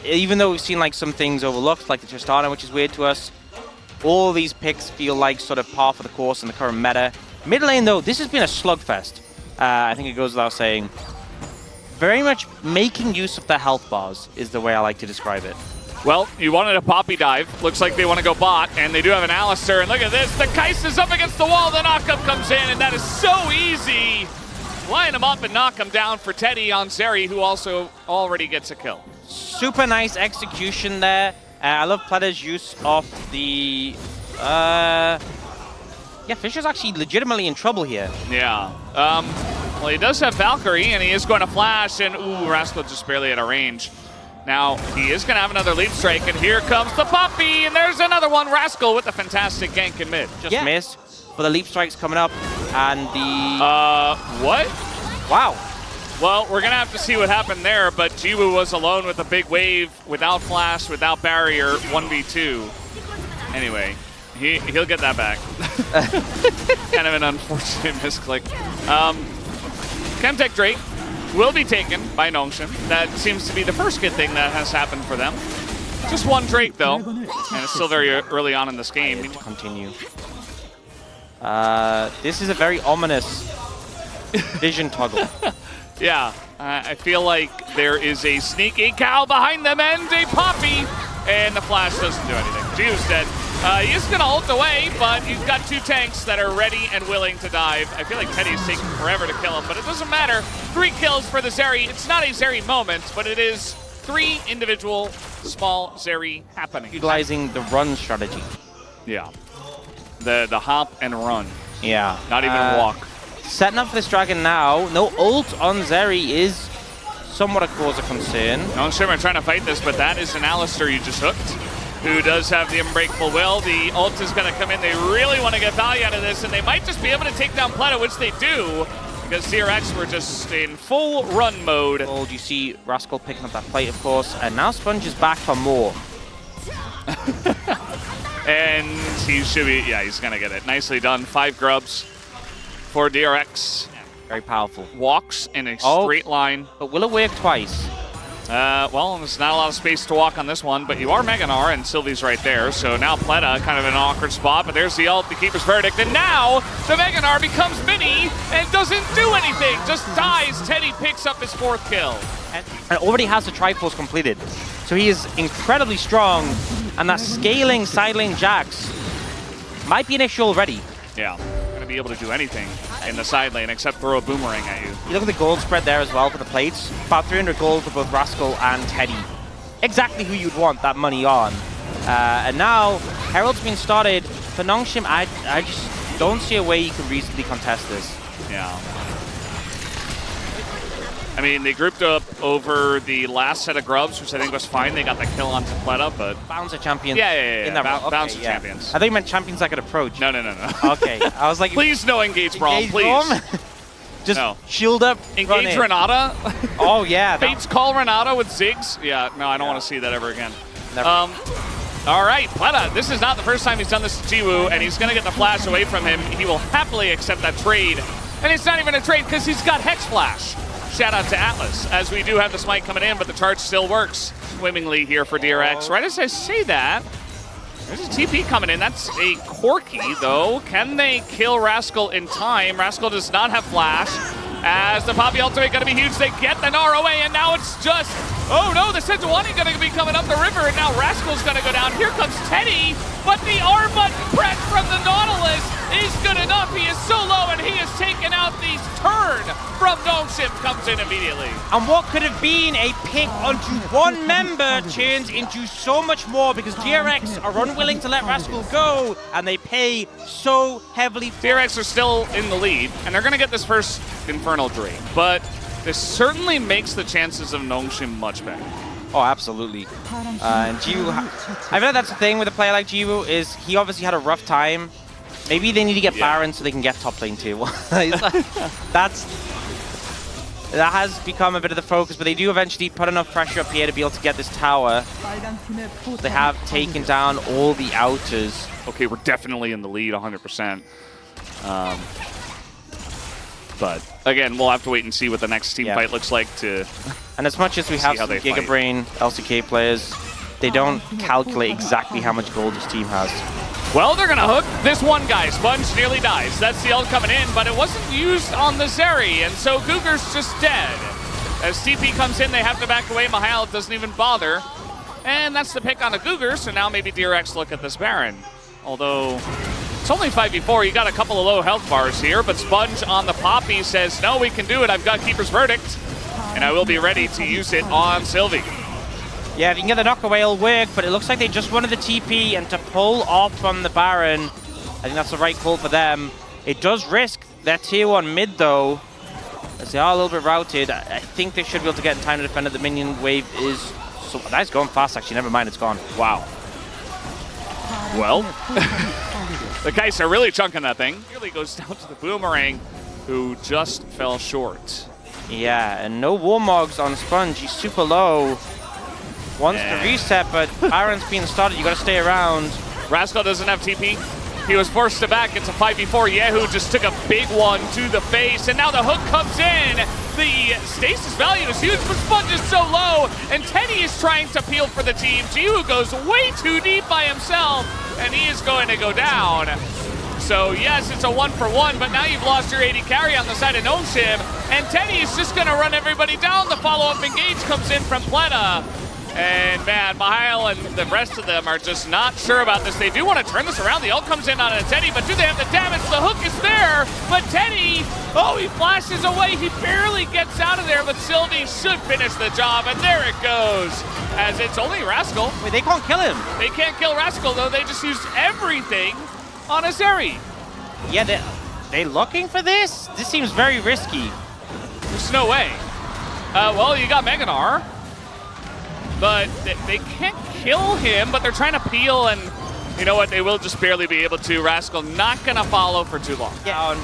even though we've seen like some things overlooked, like the Tristana, which is weird to us, all these picks feel like sort of par for the course in the current meta. Mid lane, though, this has been a slugfest. I think it goes without saying. Very much making use of the health bars is the way I like to describe it. Well, you wanted a Poppy dive. Looks like they want to go bot, and they do have an Alistar. And look at this. The Kais is up against the wall. The knockup comes in, and that is so easy. Line him up and knock him down for Teddy on Zeri, who also already gets a kill. Super nice execution there. I love Pleta's use of the... yeah, Fisher's actually legitimately in trouble here. Yeah. Well, he does have Valkyrie, and he is going to flash, and ooh, Rascal just barely at a range. Now, he is going to have another leap strike, and here comes the Poppy, and there's another one. Rascal with a fantastic gank in mid. Just missed, but the leap strike's coming up, and the... what? Wow. Well, we're going to have to see what happened there, but Jiwoo was alone with a big wave, without flash, without barrier, 1v2. Anyway, he'll get that back. Kind of an unfortunate misclick. Chemtech Drake will be taken by Nongshim. That seems to be the first good thing that has happened for them. Just one Drake, though, and it's still very early on in this game. Continue. This is a very ominous vision toggle. Yeah, I feel like there is a sneaky cow behind them and a Poppy, and the flash doesn't do anything. Jiwoo's dead. He is going to ult away, but you've got two tanks that are ready and willing to dive. I feel like Teddy's taking forever to kill him, but it doesn't matter. 3 kills for the Zeri. It's not a Zeri moment, but it is 3 individual small Zeri happening. Utilizing the run strategy. Yeah. The hop and run. Yeah. Not even walk. Setting up for this dragon now. No ult on Zeri is somewhat a cause of concern. Nongshim are trying to fight this, but that is an Alistar you just hooked, who does have the Unbreakable Will. The ult is going to come in. They really want to get value out of this, and they might just be able to take down Pleta, which they do, because DRX were just in full run mode. You see Rascal picking up that plate, of course, and now Sponge is back for more. And he should be, yeah, he's going to get it. Nicely done. 5 grubs for DRX. Yeah, very powerful. Walks in a straight line. But will it work twice? Well, there's not a lot of space to walk on this one, but you are Meganar, and Sylvie's right there. So now Pleta kind of in an awkward spot, but there's the ult, the Keeper's Verdict, and now the Meganar becomes mini and doesn't do anything, just dies. Teddy picks up his 4th kill. And already has the Triforce completed. So he is incredibly strong, and that scaling side lane Jax might be an issue already. Yeah, going to be able to do anything in the side lane except throw a boomerang at you. You look at the gold spread there as well for the plates. About 300 gold for both Rascal and Teddy. Exactly who you'd want that money on. And now, Herald's been started. For Nongshim, I just don't see a way you can reasonably contest this. Yeah. I mean, they grouped up over the last set of grubs, which I think was fine. They got the kill onto Pleta, but... Bouncer champions. Yeah. Bouncer champions. I think you meant champions that could approach. No. Okay, I was like... Please no engage brawl, please. Just shield up, engage Renata? Oh, yeah. Fates call Renata with Ziggs? Yeah, no, I don't want to see that ever again. Never. All right, Pleta, this is not the first time he's done this to Jiwoo, and he's going to get the flash away from him. He will happily accept that trade. And it's not even a trade because he's got Hex Flash. Shout out to Atlas, as we do have the smite coming in, but the charge still works swimmingly here for DRX. Right as I say that, there's a TP coming in. That's a Corki, though. Can they kill Rascal in time? Rascal does not have flash. As the Poppy ultimate going to be huge, they get the Gnar away, and now it's just, oh no, the Sejuani going to be coming up the river, and now Rascal's going to go down. Here comes Teddy, but the R button press from the Nautilus is good enough. He is so low, and he has taken out the turn from Nongshim, comes in immediately. And what could have been a pick onto one member turns into so much more because DRX are unwilling to let Rascal go, and they pay so heavily. DRX are still in the lead, and they're going to get this first Infernal Drake, but this certainly makes the chances of Nongshim much better. Oh, absolutely. And Jiwoo, I feel like that's the thing with a player like Jiwoo, is he obviously had a rough time. Maybe they need to get Baron so they can get top lane too. That has become a bit of the focus, but they do eventually put enough pressure up here to be able to get this tower. They have taken down all the outers. Okay, we're definitely in the lead 100%. But again, we'll have to wait and see what the next team fight looks like to And as much as we have some Giga Brain LCK players, they don't calculate exactly how much gold this team has. Well, they're going to hook this one guy. Sponge nearly dies. That's the ult coming in, but it wasn't used on the Zeri, and so Cougar's just dead. As TP comes in, they have to back away. Mihail doesn't even bother. And that's the pick on the Cougar, so now maybe DRX look at this Baron. Although, it's only 5v4. You got a couple of low health bars here, but Sponge on the Poppy says, no, we can do it. I've got Keeper's Verdict, and I will be ready to use it on Sylvie. Yeah, if you can get the knock away, it'll work, but it looks like they just wanted the TP, and to pull off from the Baron, I think that's the right call for them. It does risk their tier 1 mid, though, as they are a little bit routed. I think they should be able to get in time to defend it. The minion wave is... So, that's going fast, actually. Never mind, it's gone. Wow. Well, the Kai'Sa are really chunking that thing. Really goes down to the Boomerang, who just fell short. Yeah, and no Warmogs on Sponge. He's super low. Wants to reset, but Baron's being started. You got to stay around. Rascal doesn't have TP. He was forced to back. It's a 5v4. Yehu just took a big one to the face, and now the hook comes in. The stasis value is huge, but Sponge is so low, and Teddy is trying to peel for the team. Jiwoo goes way too deep by himself, and he is going to go down. So yes, it's a 1-for-1, but now you've lost your AD carry on the side of Nongshim, and Teddy is just going to run everybody down. The follow-up engage comes in from Pleta. And man, Mihail and the rest of them are just not sure about this. They do want to turn this around. The ult comes in on a Teddy, but do they have the damage? The hook is there, but Teddy, oh, he flashes away. He barely gets out of there, but Sylvie should finish the job, and there it goes. As it's only Rascal. Wait, they can't kill him. They can't kill Rascal, though. They just used everything on a Zeri. Yeah, they looking for this? This seems very risky. There's no way. Well, you got Meganar. But they can't kill him, but they're trying to peel, and you know what? They will just barely be able to. Rascal not going to follow for too long. Yeah,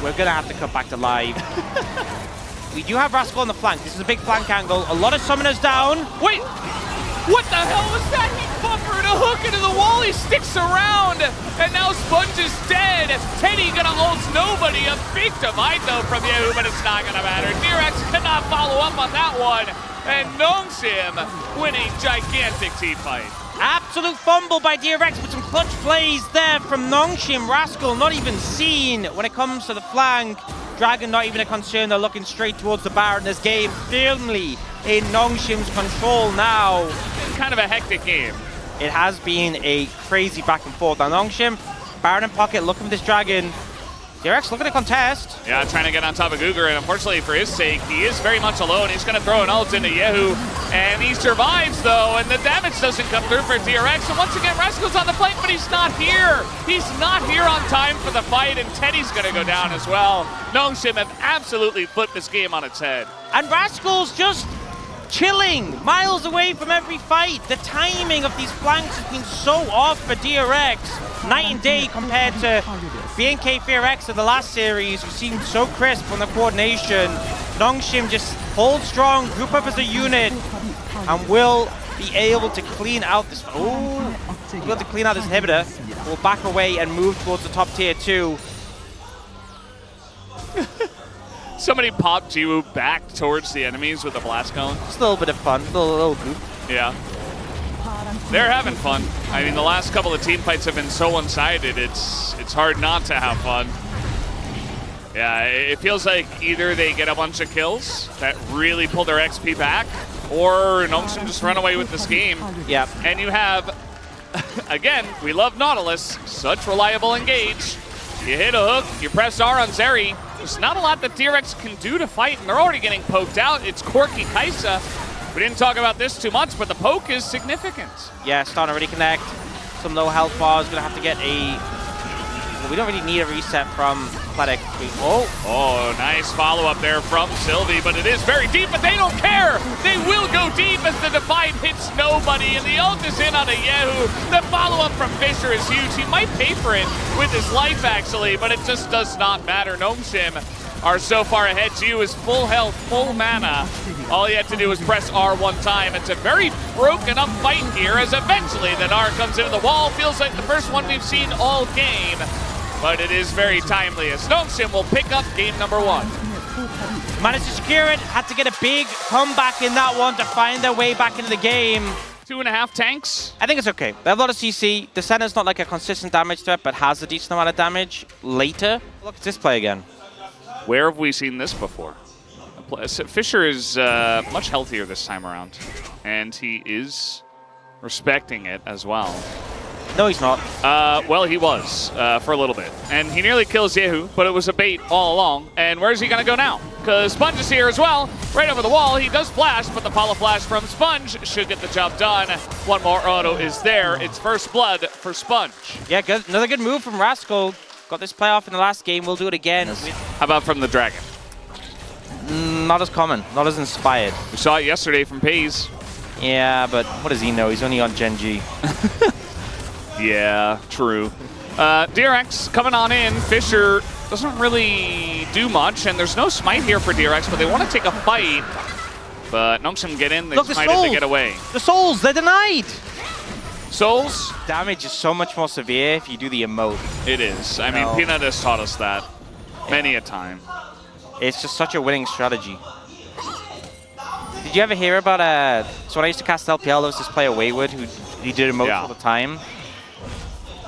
we're going to have to cut back to live. We do have Rascal on the flank. This is a big flank angle. A lot of summoners down. Wait, what the hell was that? He buffered a hook into the wall. He sticks around, and now Sponge is dead. Teddy going to ult nobody. A big divide, though, from Yehu, but it's not going to matter. DRX cannot follow up on that one. And Nongshim winning gigantic team fight. Absolute fumble by DRX, but some clutch plays there from Nongshim. Rascal not even seen when it comes to the flank. Dragon not even a concern. They're looking straight towards the Baron. This game firmly in Nongshim's control now. It's kind of a hectic game. It has been a crazy back and forth. Now Nongshim, Baron in pocket, looking for this Dragon. DRX looking to contest. Yeah, trying to get on top of Cougar, and unfortunately for his sake, he is very much alone. He's going to throw an ult into Yehu, and he survives, though, and the damage doesn't come through for DRX. And once again, Rascal's on the flank, but he's not here. He's not here on time for the fight, and Teddy's going to go down as well. Nongshim have absolutely flipped this game on its head. And Rascal's just chilling, miles away from every fight. The timing of these flanks has been so off for DRX. Night and day compared to BNK FearX of the last series, who seemed so crisp on the coordination. Nongshim just hold strong, group up as a unit, and will be able to clean out this. Oh, be able to clean out this inhibitor. Will back away and move towards the top tier 2. Somebody popped Jiwoo back towards the enemies with a blast cone. Just a little bit of fun, a little goof. Yeah. They're having fun. I mean, the last couple of team fights have been so one-sided, it's hard not to have fun. Yeah, it feels like either they get a bunch of kills that really pull their XP back, or Nongshim just run away with this game. Yeah. And you have, again, we love Nautilus, such reliable engage. You hit a hook, you press R on Zeri. There's not a lot that DRX can do to fight, and they're already getting poked out. It's Corki Kai'Sa. We didn't talk about this too much, but the poke is significant. Yeah, starting to reconnect. Some low health bars. Gonna have to get a... Well, we don't really need a reset from Athletic. Oh, nice follow-up there from Sylvie, but it is very deep, but they don't care! They will go deep as the divide hits nobody, and the ult is in on a Yehu. The follow-up from Fisher is huge. He might pay for it with his life, actually, but it just does not matter. Nongshim are so far ahead. Jiwoo is full health, full mana. All he had to do was press R one time. It's a very broken up fight here as eventually the R comes into the wall. Feels like the first one we've seen all game, but it is very timely as Nongshim will pick up game number 1. Managed to secure it, had to get a big comeback in that one to find their way back into the game. 2.5 tanks. I think it's okay. They have a lot of CC. The Senna's not like a consistent damage threat, but has a decent amount of damage later. Look at this play again. Where have we seen this before? Fisher is much healthier this time around, and he is respecting it as well. No, he's not. Well, he was for a little bit. And he nearly kills Yehu, but it was a bait all along. And where's he going to go now? Because Sponge is here as well. Right over the wall. He does flash, but the follow flash from Sponge should get the job done. One more auto is there. It's first blood for Sponge. Yeah, good. Another good move from Rascal. Got this playoff in the last game. We'll do it again. How about from the Dragon? Not as common. Not as inspired. We saw it yesterday from Pays. Yeah, but what does he know? He's only on Gen G. Yeah, true. DRX coming on in. Fisher doesn't really do much, and there's no smite here for DRX, but they want to take a fight. But Nongshim get in, they smite it to get away. The souls, they're denied! Souls? Damage is so much more severe if you do the emote. It is. I mean, Peanut has taught us that many a time. It's just such a winning strategy. Did you ever hear about, so when I used to cast LPL, there was this player Wayward who he did emotes all the time.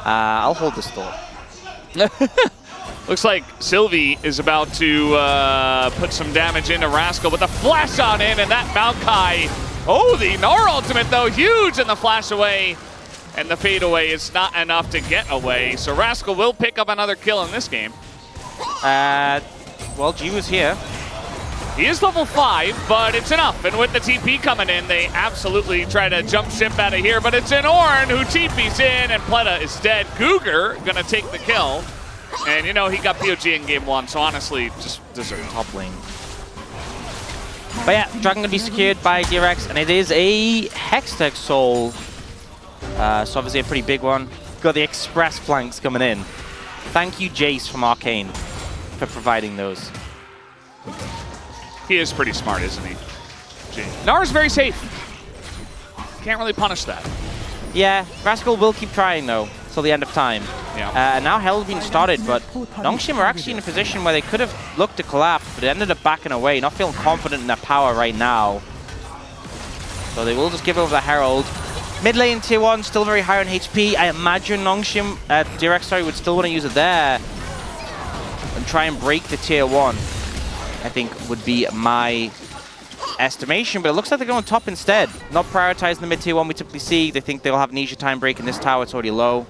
I'll hold this thought. Looks like Sylvie is about to put some damage into Rascal with the flash on in, and that Maokai. Oh, the Gnar ultimate though, huge, and the flash away. And the fade away is not enough to get away. So Rascal will pick up another kill in this game. Well, G was here. He is level 5, but it's enough. And with the TP coming in, they absolutely try to jump ship out of here. But it's an Ornn who TP's in, and Pleta is dead. Cougar gonna take the kill. And you know, he got POG in game 1, so honestly, just deserved top lane. But yeah, Dragon gonna be secured by DRX, and it is a Hextech Soul. So obviously a pretty big one. Got the express flanks coming in. Thank you, Jace from Arcane, for providing those. He is pretty smart, isn't he? Gnar's very safe. Can't really punish that. Yeah, Rascal will keep trying though, till the end of time. Yeah. Now Hell's been started, but Nongshim are actually in a position where they could have looked to collapse, but it ended up backing away, not feeling confident in their power right now. So they will just give over the Herald. Mid lane tier 1, still very high on HP. I imagine Nongshim, DRX, would still want to use it there and try and break the tier 1. I think would be my estimation, but it looks like they're going top instead. Not prioritizing the mid tier 1 we typically see. They think they'll have Nisha time break in this tower. It's already low.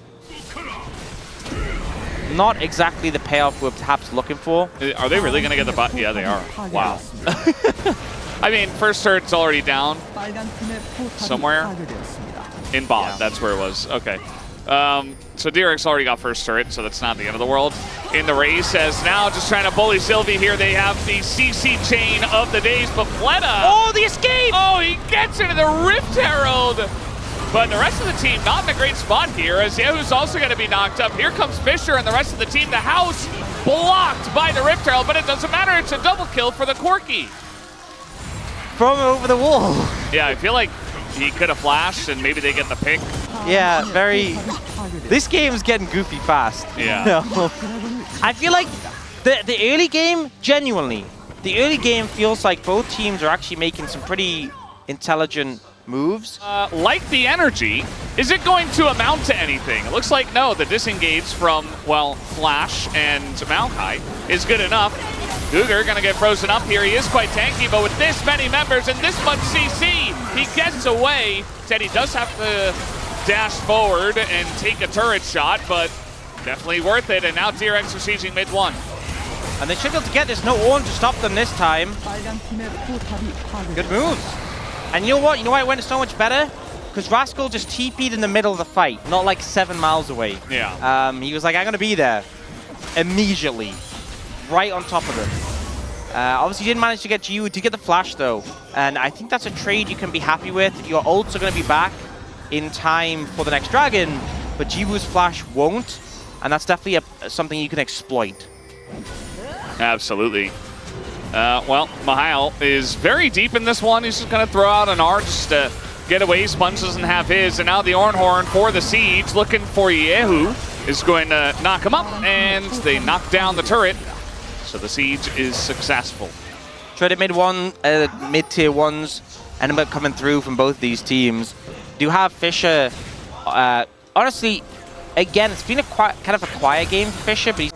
Not exactly the payoff we're perhaps looking for. Are they really going to get the bot? Yeah, they are. Wow. I mean, first turret's already down somewhere. In bot, yeah. That's where it was. Okay. So DRX already got first turret, so that's not the end of the world. In the race, as now just trying to bully Sylvie here, they have the CC chain of the days, but Pleta. Oh, the escape! Oh, he gets into the Rift Herald! But the rest of the team not in a great spot here, as Yehu's also going to be knocked up. Here comes Fisher and the rest of the team. The house blocked by the Rift Herald, but it doesn't matter. It's a double kill for the Corki. From over the wall. Yeah, I feel like he could have flashed and maybe they get the pick. Yeah, very... This game's getting goofy fast. Yeah. No. I feel like the early game, genuinely, the early game feels like both teams are actually making some pretty intelligent moves. Like the energy, is it going to amount to anything? It looks like no, the disengage from, well, Flash and Maokai is good enough. Cougar gonna get frozen up here. He is quite tanky, but with this many members and this much CC, he gets away. Said he does have to dash forward and take a turret shot, but definitely worth it. And now DRX are sieging mid 1. And they should be able to get this. No Ornn to stop them this time. Good moves. And you know what? You know why it went so much better? Because Rascal just TP'd in the middle of the fight, not like 7 miles away. Yeah. He was like, I'm gonna be there immediately. Right on top of them. Obviously, you didn't manage to get Jiwoo to get the flash, though. And I think that's a trade you can be happy with. Your ults are going to be back in time for the next dragon, but Jiwoo's flash won't. And that's definitely something you can exploit. Absolutely. Well, Mihail is very deep in this one. He's just going to throw out an R just to get away. Sponge doesn't have his. And now the Ornn Horn for the siege, looking for Yehu, is going to knock him up. And they knock down the turret. So the siege is successful. Traded mid-tier ones ended up coming through from both these teams. Do have Fisher, honestly, again, it's been a kind of a quiet game for Fisher, but he's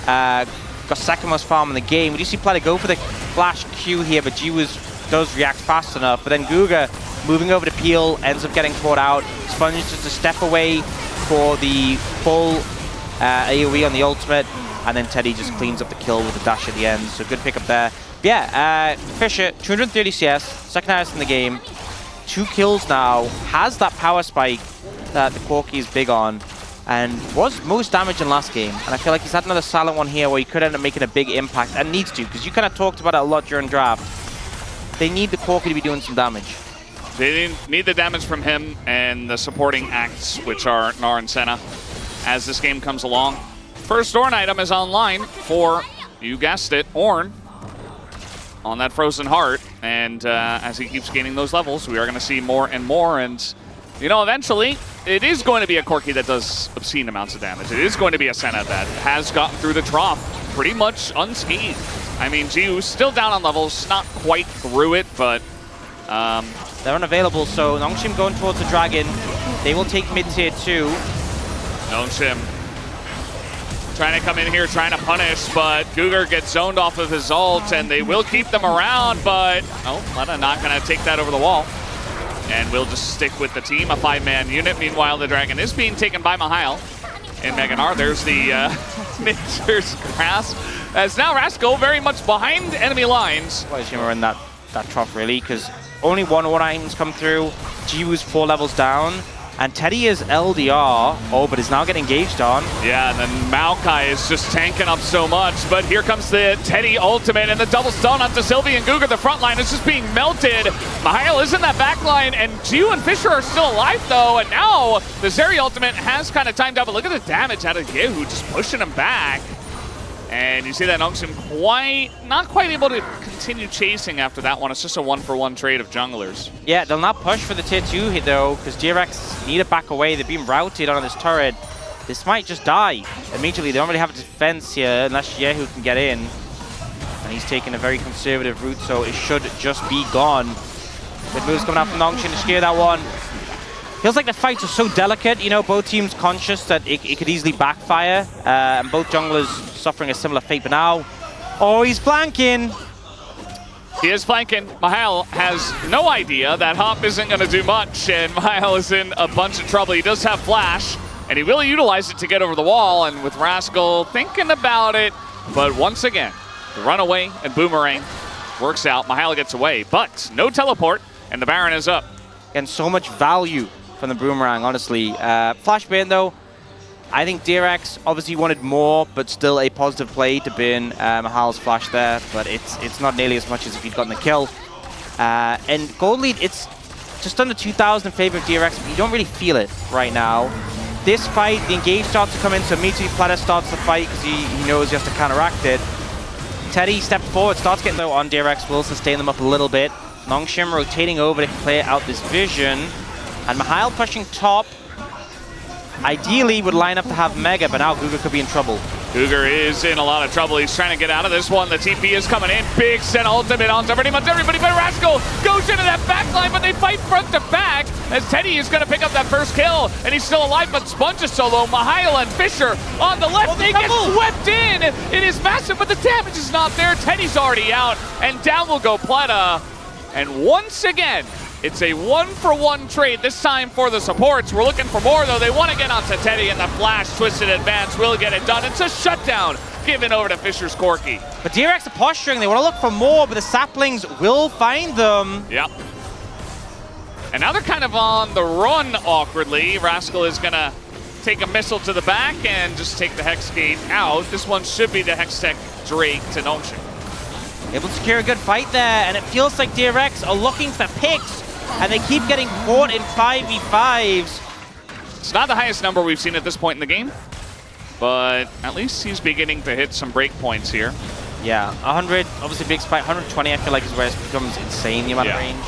got second most farm in the game. We do see Pleta go for the flash Q here, but G-Wiz does react fast enough. But then Guga moving over to Peel ends up getting caught out. Sponge just a step away for the full AoE on the ultimate, and then Teddy just cleans up the kill with the dash at the end. So good pickup there. But yeah, Fisher, 230 CS, second highest in the game. 2 kills now, has that power spike that the Corki is big on, and was most damage in last game. And I feel like he's had another silent one here where he could end up making a big impact, and needs to, because you kind of talked about it a lot during draft. They need the Corki to be doing some damage. They need the damage from him and the supporting acts, which are Gnar and Senna, as this game comes along. First Ornn item is online for, you guessed it, Ornn on that Frozen Heart. And as he keeps gaining those levels, we are going to see more and more. And, you know, eventually, it is going to be a Corki that does obscene amounts of damage. It is going to be a Senna that has gotten through the trough pretty much unscathed. I mean, Giu's still down on levels, not quite through it, but they're unavailable, so Nongshim going towards the Dragon. They will take mid-tier 2. Nongshim trying to come in here, trying to punish, but Gugar gets zoned off of his ult, and they will keep them around, but Pleta not going to take that over the wall. And we'll just stick with the team, a 5-man unit. Meanwhile, the Dragon is being taken by Mihail in Mega Gnar. There's the Nature's Grasp. As now Rascal very much behind enemy lines. Well, as you were in that trough, really, because only one items come through. G-Wu's 4 levels down. And Teddy is LDR. Oh, but is now getting engaged on. Yeah, and then Maokai is just tanking up so much. But here comes the Teddy ultimate and the double stun onto Sylvie and Guga. The front line is just being melted. Mihail is in that back line, and Giu and Fisher are still alive, though. And now the Zeri ultimate has kind of timed out. But look at the damage out of Yehu, just pushing him back. And you see that Nongshim not quite able to continue chasing after that one. It's just a 1-for-1 trade of junglers. Yeah, they'll not push for the tier 2 hit though, because DRX need to back away. They're being routed on this turret. This might just die immediately. They don't really have a defense here unless Yehu can get in. And he's taking a very conservative route, so it should just be gone. Good moves coming out from Nongshim to scare that one. Feels like the fights are so delicate, you know, both teams conscious that it could easily backfire, and both junglers suffering a similar fate. But now, oh, he's flanking. He is flanking. Mihail has no idea that Hop isn't going to do much, and Mihail is in a bunch of trouble. He does have Flash, and he will utilize it to get over the wall, and with Rascal thinking about it, but once again, the runaway and Boomerang works out. Mihail gets away, but no teleport, and the Baron is up. And so much value from the Boomerang, honestly. Flashbang, though, I think DRX obviously wanted more, but still a positive play to burn Mihail's flash there, but it's not nearly as much as if he'd gotten the kill. And gold lead, it's just under 2,000 in favor of DRX, but you don't really feel it right now. This fight, the engage starts to come in, so immediately Pleta starts the fight because he knows he has to counteract it. Teddy steps forward, starts getting low on DRX, will sustain them up a little bit. Nongshim rotating over to clear out this vision. And Mihail pushing top. Ideally would line up to have Mega, but now Guga could be in trouble. Guga is in a lot of trouble. He's trying to get out of this one. The TP is coming in. Big Senna ultimate onto pretty much everybody, but Rascal goes into that back line, but they fight front to back as Teddy is going to pick up that first kill, and he's still alive, but Sponge is solo. Mihail and Fisher on the left. They get swept in. It is massive, but the damage is not there. Teddy's already out, and down will go Pleta. And once again, it's a 1-for-1 trade, this time for the supports. We're looking for more, though. They want to get onto Teddy, and the flash twisted advance will get it done. It's a shutdown given over to Fisher's Corki. But DRX are posturing. They want to look for more, but the saplings will find them. Yep. And now they're kind of on the run awkwardly. Rascal is going to take a missile to the back and just take the Hex Gate out. This one should be the Hextech Drake to Nongshim. Able to secure a good fight there, and it feels like DRX are looking for picks, and they keep getting caught in 5v5s. It's not the highest number we've seen at this point in the game, but at least he's beginning to hit some breakpoints here. Yeah, 100, obviously big spike. 120, I feel like, is where it becomes insane, the amount of range.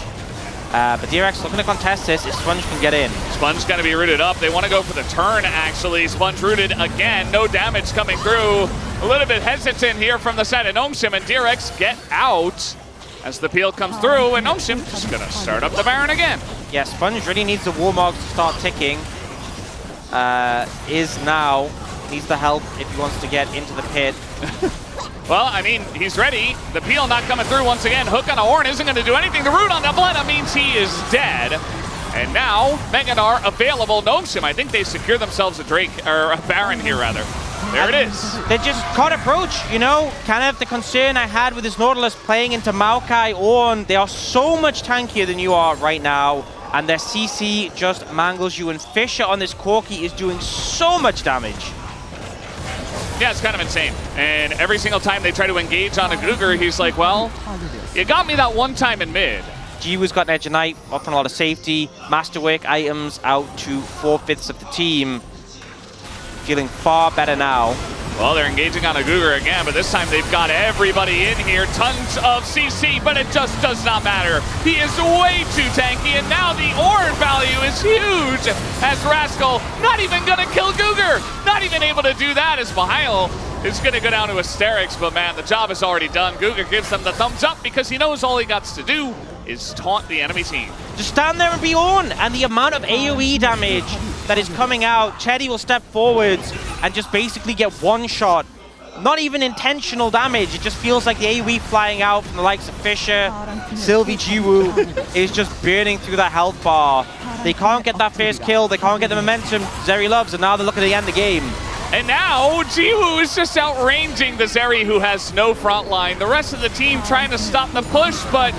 But DRX looking to contest this if Sponge can get in. Sponge going to be rooted up. They want to go for the turn, actually. Sponge rooted again. No damage coming through. A little bit hesitant here from the side of Nongshim, and DRX get out as the peel comes through, and Nongshim just going to start up the Baron again. Yeah, Sponge really needs the Warmogs to start ticking. Needs the help if he wants to get into the pit. Well, I mean, he's ready. The peel not coming through once again. Hook on a horn isn't going to do anything. The root on the Bleta means he is dead. And now, Meganar available. Nongshim, I think they secure themselves a Drake, or a Baron here, rather. There it is. They just can't approach, you know? Kind of the concern I had with this Nautilus playing into Maokai, Ornn. They are so much tankier than you are right now. And their CC just mangles you. And Fisher on this Corki is doing so much damage. Yeah, it's kind of insane. And every single time they try to engage on a Guger, he's like, well, you got me that one time in mid. Jiwoo's got an Edge of Night, offering a lot of safety. Masterwork items out to 4/5 of the team. Feeling far better now. Well, they're engaging on a Guger again, but this time they've got everybody in here. Tons of CC, but it just does not matter. He is way too tanky, and now the Ornn value is huge as Rascal not even going to kill Guger. Not even able to do that as Mihail is going to go down to Asterix, but man, the job is already done. Guger gives them the thumbs up because he knows all he got to do is taunt the enemy team. Just stand there and be on, and the amount of AoE damage that is coming out, Chetty will step forwards and just basically get one shot. Not even intentional damage, it just feels like the AoE flying out from the likes of Fisher, Sylvie, Jiwoo is just burning through that health bar. They can't get that first kill, they can't get the momentum Zeri loves, and now they're looking to end the game. And now, Jiwoo is just outranging the Zeri, who has no front line. The rest of the team trying to stop the push, but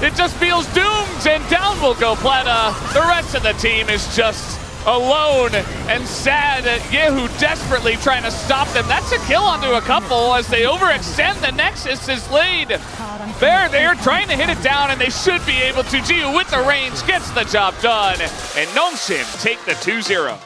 it just feels doomed, and down will go Pleta. The rest of the team is just alone and sad. Yehu desperately trying to stop them. That's a kill onto a couple as they overextend. The Nexus is laid. They're trying to hit it down, and they should be able to. Jiwoo with the range gets the job done, and Nongshim take the 2-0.